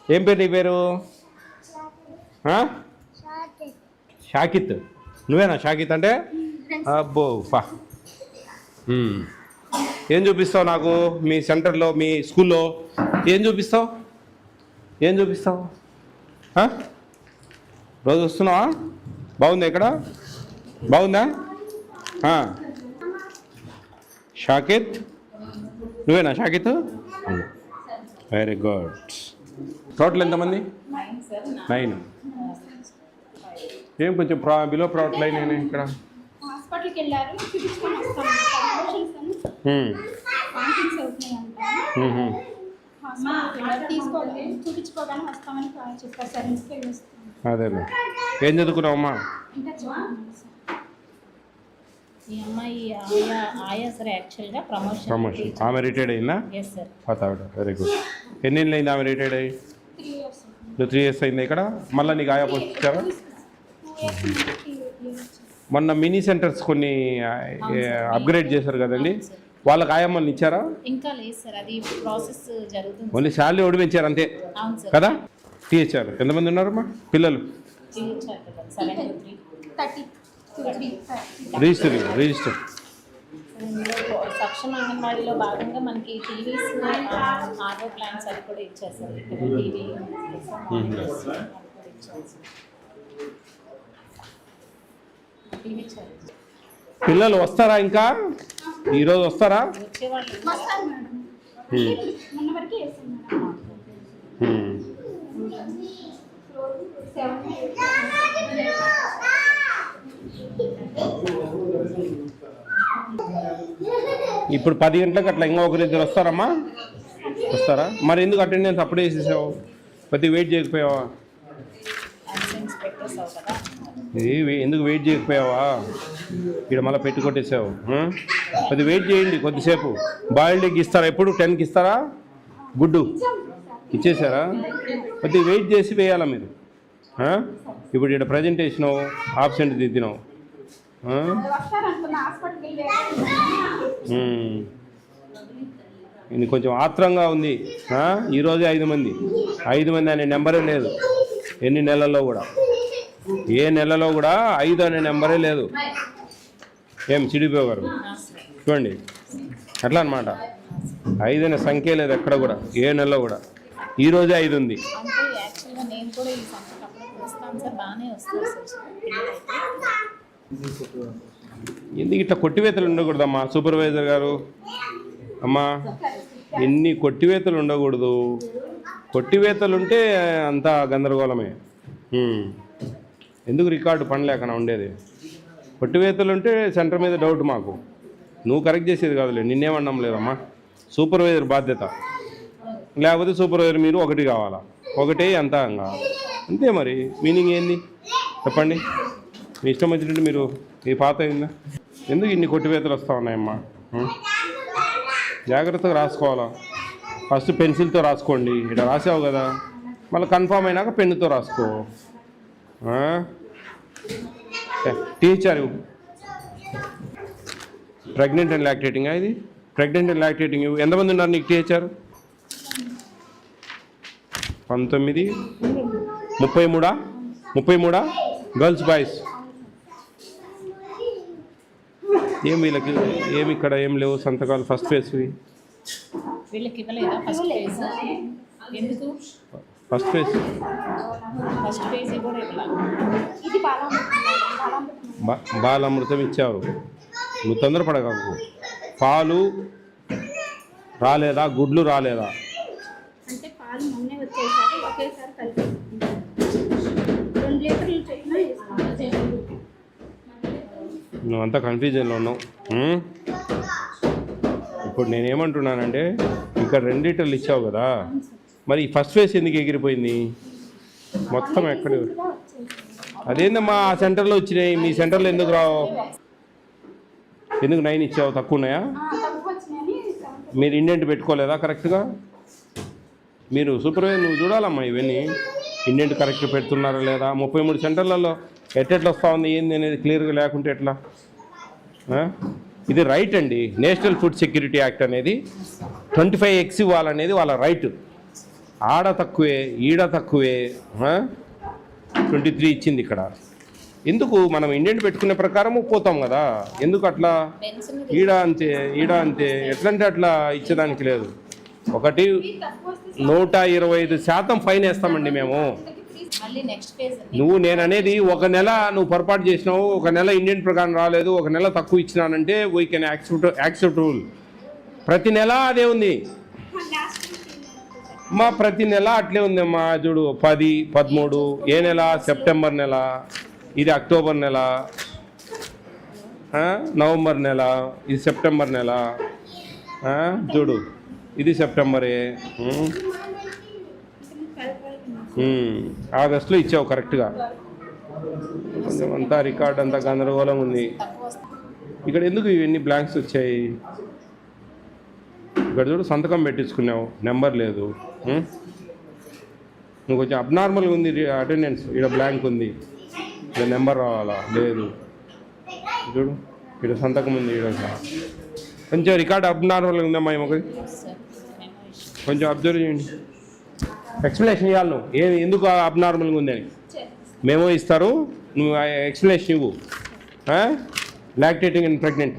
ఏం పేరు నీ పేరు? షాకిత్. నువ్వేనా షాకిత్ అంటే? అబ్బో పా. ఏం చూపిస్తావు నాకు మీ సెంటర్లో మీ స్కూల్లో? ఏం చూపిస్తావు? రోజు వస్తున్నావా? బాగుందా ఇక్కడ? బాగుందా? షాకిత్ నువ్వేనా షాకిత్? Very good. టోటల్ ఎంతమంది? 9. ఏం కొంచెం బిలో ప్రాడక్ట్ లైన్ అయినా ఇక్కడ? హాస్పిటల్కి వెళ్ళారు, చూపించుకొని వస్తాను. తీసుకోండి, చూపించుకోగానే వస్తామని చెప్పారు సార్. అదే ఏం చదువుకున్నావమ్మా? ఈ అమ్మాయి ఆయా సార్ యాక్చువల్గా ప్రమోషన్. ఆమె రిటైర్డ్ అయిందా? Yes sir. Very good. ఎన్ని ఏళ్ళు అయింది ఆమె రిటైర్డ్ అయ్యి? 3 years అయింది. ఇక్కడ మళ్ళీ నీకు ఆయా పోస్ట్ ఇచ్చారా? మొన్న మినీ సెంటర్స్ కొన్ని అప్గ్రేడ్ చేశారు కదండి, వాళ్ళకి ఆయమ్మని ఇచ్చారా? ఇంకా లేదు సార్, అది ప్రాసెస్ జరుగుతుంది. ఓన్లీ శాలరీ ఒకటి పెంచారు అంతే కదా? టీహెచ్ఆర్ ఎంతమంది ఉన్నారమ్మా పిల్లలు? రిజిస్టర్ సక్షమ అంగన్వాడీలో భాగంగా మనకి టీవీస్, ఆర్ఓ ప్లాన్స్ అది కూడా ఇచ్చారు సార్. టీవీ పిల్లలు వస్తారా? ఇంకా ఈరోజు వస్తారా? వచ్చేవాళ్ళు ఇప్పుడు 10 గంటలకు అట్లా ఇంకా ఒకరిద్దరు వస్తారమ్మా? వస్తారా? మరి ఎందుకు అటెండెన్స్ అప్పుడే వేసేసావు? కొద్దిగా వెయిట్ చేయకపోయావా? ఎందుకు వెయిట్ చేయకపోయావా? ఇక్కడ మళ్ళీ పెట్టి కొట్టేసావు. కొద్ది వెయిట్ చేయండి కొద్దిసేపు. బాయిల్డ్ ఎగ్ ఇస్తారా? ఎప్పుడు 10కి ఇస్తారా? గుడ్డు ఇచ్చేసారా? కొద్దిగా వెయిట్ చేసి వేయాలా మీరు. ఇప్పుడు ఇక్కడ ప్రజెంటేషను ఆబ్సెంట్ దిద్దినావు. ఇది కొంచెం ఆత్రంగా ఉంది. ఈరోజే 5 మంది అనే నెంబరే లేదు. ఎన్ని నెలల్లో కూడా, ఏ నెలలో కూడా 5 అనే నెంబరే లేదు. ఏం సిడిపో గారు చూడండి, అట్లా అనమాట. 5 అనే సంఖ్య లేదు ఎక్కడ కూడా, ఏ నెలలో కూడా. ఈరోజే 5 ఉంది. ఎందుకు ఇట్లా కొట్టివేతలు ఉండకూడదమ్మా సూపర్వైజర్ గారు? అమ్మా ఎన్ని కొట్టివేతలు ఉండకూడదు. కొట్టివేతలు ఉంటే అంతా గందరగోళమే. ఎందుకు రికార్డు పనిలేకనా ఉండేది? కొట్టివేతలు ఉంటే సెంటర్ మీద డౌట్ మాకు. నువ్వు కరెక్ట్ చేసేది కాదులే, నిన్నేమన్నాం లేదమ్మా. సూపర్వైజర్ బాధ్యత. లేకపోతే సూపర్వైజర్ మీరు ఒకటి కావాలా, ఒకటే అంతా అంతే. మరి మీనింగ్ ఏంది చెప్పండి? మీ ఇష్టం వచ్చినట్టు మీరు ఈ పాత అయిందా? ఎందుకు ఇన్ని కొట్టివేతలు వస్తూ ఉన్నాయమ్మా? జాగ్రత్తగా రాసుకోవాలా. ఫస్ట్ పెన్సిల్తో రాసుకోండి. ఇక్కడ రాసావు కదా, మళ్ళీ కన్ఫామ్ అయినాక పెన్నుతో రాసుకో. టీచర్ ప్రెగ్నెంట్ అండ్ లాక్టేటింగా? ఇది ప్రెగ్నెంట్ అండ్ లాక్టేటింగ్ ఎంతమంది ఉన్నారు నీకు టీచర్? 19, 33 girls boys. ఏం వీళ్ళకి ఏమి ఇక్కడ ఏం లేవు సంతకాలు? ఫస్ట్ ఫేజ్వి వీళ్ళకి ఇవ్వలేదా? ఫస్ట్ ఫేజ్ ఎందుకు? ఫస్ట్ ఫేజ్ కూడా ఇవ్వాలి. బాలామృతం ఇచ్చావు. నువ్వు తొందరపడకు. పాలు రాలేదా? గుడ్లు రాలేదా? అంటే పాలు మొన్నే వచ్చేసారి ఒకేసారి కలిపి 2 లీటర్లు చొప్పున వేస్తాను. నువ్వంతా కన్ఫ్యూజన్లో ఉన్నావు. ఇప్పుడు నేనేమంటున్నానంటే ఇక్కడ 2 లీటర్లు ఇచ్చావు కదా, మరి ఫస్ట్ ఫేజ్ ఎందుకు ఎగిరిపోయింది మొత్తం? ఎక్కడ? అదేందమ్మా ఆ సెంటర్లో వచ్చినాయి, మీ సెంటర్లో ఎందుకు రావు? ఎందుకు 9 ఇచ్చావు? తక్కువ ఉన్నాయా? మీరు ఇండెంట్ పెట్టుకోలేదా కరెక్ట్గా? మీరు సూపర్వైజర్ నువ్వు చూడాలమ్మా ఇవన్నీ, ఇండెంట్ కరెక్ట్ పెడుతున్నారా లేదా? 33 సెంటర్లలో ఎట్లా వస్తూ ఉంది ఏంది అనేది క్లియర్గా లేకుంటే ఎట్లా? ఇది రైట్ అండి. నేషనల్ ఫుడ్ సెక్యూరిటీ యాక్ట్ అనేది 25X ఇవ్వాలనేది వాళ్ళ రైట్. ఆడ తక్కువే ఈడ తక్కువే 23 ఇచ్చింది ఇక్కడ. ఎందుకు మనం ఇండియన్ పెట్టుకునే ప్రకారం పోతాం కదా, ఎందుకు అట్లా బెన్స్ మీద ఈడ అంతే ఈడ అంతే ఎట్లంటే అట్లా ఇచ్చేదానికి లేదు. ఒకటి 125% ఫైన్ వేస్తామండి మేము. మళ్ళీ నెక్స్ట్ ఫేజ్ నువ్వు నేను అనేది ఒక నెల నువ్వు పొరపాటు చేసినావు, ఒక నెల ఇండియన్ ప్రకారం రాలేదు, ఒక నెల తక్కువ ఇచ్చినానంటే వీ కెన్ యాక్సెప్ట్ రూల్. ప్రతి నెల అదే ఉంది మా, ప్రతి నెల అట్లే ఉంది అమ్మా. చూడు 10, 13 ఏ నెల? సెప్టెంబర్ నెల, ఇది అక్టోబర్ నెల, నవంబర్ నెల, ఇది సెప్టెంబర్ నెల. చూడు ఇది సెప్టెంబరే, ఆగస్టులో ఇచ్చావు కరెక్ట్గా. కొంచెం అంతా రికార్డ్ అంతా గందరగోళం ఉంది. తక్కువ వస్తుంది. ఇక్కడ ఎందుకు ఇవన్నీ బ్లాంక్స్ వచ్చాయి? ఇక్కడ చూడు సంతకం పెట్టించుకున్నావు, నెంబర్ లేదు. నువ్వు కొంచెం అబ్నార్మల్గా ఉంది అటెండెన్స్. ఇక్కడ బ్లాంక్ ఉంది, ఇక్కడ నెంబర్ రావాలా లేదు. చూడు ఇక్కడ సంతకం ఉంది, ఇక్కడ కొంచెం రికార్డ్ అబ్నార్మల్గా ఉందమ్మా. ఏమో సార్ మేము ఇష్యూ కొంచెం అబ్జర్వ్ చేయండి. ఎక్స్ప్లెనేషన్ ఇవ్వాలి నువ్వు, ఎందుకు అబ్నార్మల్గా ఉంది అని. మేమో ఇస్తారు, నువ్వు ఎక్స్ప్లెనేషన్ ఇవ్వు. లాక్టేటింగ్ అండ్ ప్రెగ్నెంట్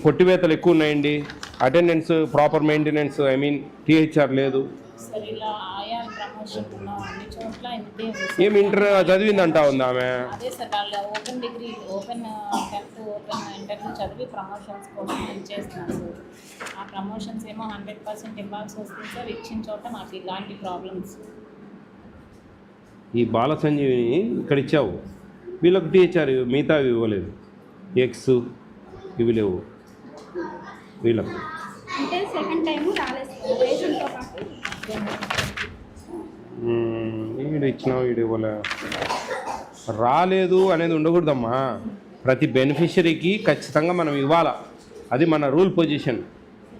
కొట్టివేతలు ఎక్కువ ఉన్నాయండి. Attendance proper maintenance, I mean THR లేదు. సార్ ఇలా ఆయా ప్రమోషన్ అన్ని చోట్ల ఇంతే ఉంది సార్. ఏం ఇంటర్ చదివిందంటా ఉంది ఆమె. అదే సార్ వాళ్ళ open degree, open 10th open interview చదివి ప్రమోషన్స్ కోసం చేస్తున్నారు సార్. ఆ ప్రమోషన్స్ ఏమో 100% ఇవ్వాల్సి వస్తుంది సార్. ఇచ్చిన చోట మాకు ఇలాంటి ప్రాబ్లమ్స్. ఈ బాల సంజీవిని ఇక్కడ ఇచ్చావు, వీళ్ళకి టీహెచ్ఆర్ మిగతా ఇవ్వలేదు. ఎక్స్ ఇవి లేవు వీళ్ళకు. అంటే సెకండ్ టైం రాలేదు సార్, రేషన్తో పాటు. ఈడు ఇచ్చినావు ఈడు ఇవ్వలే. రాలేదు అనేది ఉండకూడదమ్మా. ప్రతి బెనిఫిషరీకి ఖచ్చితంగా మనం ఇవ్వాలా, అది మన రూల్ పొజిషన్.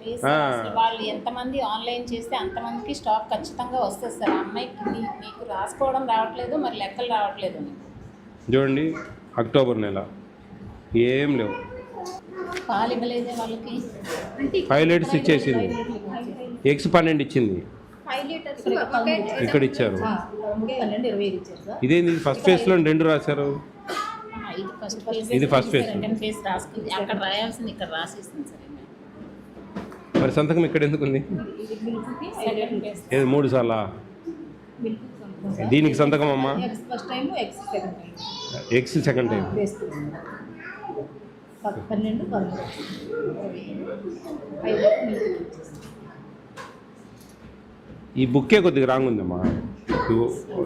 లేదు సార్, అసలు వాళ్ళు ఎంతమంది ఆన్లైన్ చేస్తే అంతమందికి స్టాక్ ఖచ్చితంగా వస్తుంది సార్. ఆ అమ్మాయికి మీకు రాసుకోవడం రావట్లేదు, మరి లెక్కలు రావట్లేదు. చూడండి అక్టోబర్ నెల ఏం లేవు. పాలు ఇవ్వలేదే వాళ్ళకి. అంటే 5 లీటర్స్ ఇచ్చేసింది, ఎక్స్ 12 ఇచ్చింది, 5 లీటర్స్ ఇక్కడ ఇచ్చారు. 12-25 ఇచ్చారు సార్. ఇదేంది ఫస్ట్ ఫేజ్లో 2 రాశారు. ఇది ఫస్ట్ ఫేజ్, ఇది ఫస్ట్ ఫేజ్. సెకండ్ ఫేజ్ రాసుకుంది, అక్కడ రాయాల్సింది ఇక్కడ రాసేస్తుంది సార్. మరి సంతకం ఇక్కడ ఎందుకు ఉంది? సెకండ్ ఫేజ్ ఏది 3 సార్లా? దీనికి సంతకం అమ్మా. First time, X second time, X second time. 12, 13 ఈ బుక్కే కొద్దిగా రాంగ్ ఉందమ్మా.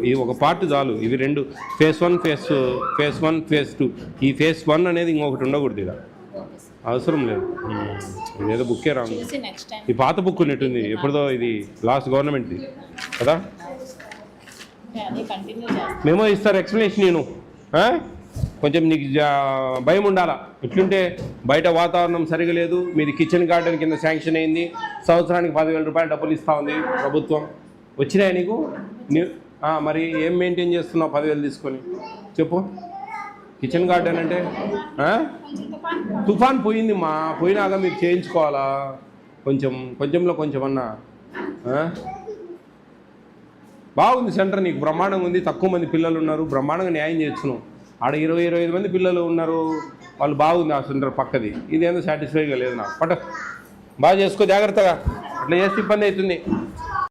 ఇది ఒక పార్ట్ చాలు. ఇవి 2 ఫేజ్ 1 ఫేజ్ 1 ఫేజ్ 2. ఈ ఫేజ్ 1 అనేది ఇంకొకటి ఉండకూడదు, ఇలా ఓకే సార్. అవసరం లేదు. ఇదేదో బుక్కే రాంగ్. చూసి నెక్స్ట్ టైం ఈ పాత బుక్ ఉన్నట్టుంది, ఎప్పుడుదో ఇది లాస్ట్ గవర్నమెంట్ది కదా. అదే కంటిన్యూ చేస్తాం. మేమో ఇస్తారు ఎక్స్ప్లెనేషన్. నేను కొంచెం నీకు భయం ఉండాలా. ఇట్లుంటే బయట వాతావరణం సరిగా లేదు, మీది కిచెన్ గార్డెన్ కింద శాంక్షన్ అయింది, సంవత్సరానికి 10,000 రూపాయలు డబ్బులు ఇస్తూ ఉంది ప్రభుత్వం. వచ్చినాయి నీకు? మరి ఏం మెయింటైన్ చేస్తున్నావు 10,000 తీసుకొని చెప్పు? కిచెన్ గార్డెన్ అంటే తుఫాన్ పోయింది మా, పోయినాక మీరు చేయించుకోవాలా. కొంచెంలో కొంచెం అన్నా. బాగుంది సెంటర్, నీకు బ్రహ్మాండంగా ఉంది, తక్కువ మంది పిల్లలు ఉన్నారు, బ్రహ్మాండంగా న్యాయం చేస్తున్నావు. ఆడ 20-25 మంది పిల్లలు ఉన్నారు, వాళ్ళు బాగుంది ఆ సెంటర్ పక్కది. ఇదేందో సాటిస్ఫైగా లేదు నాకు. పట్ట బాగా చేసుకో జాగ్రత్తగా, అట్లా చేస్తే ఇబ్బంది అవుతుంది.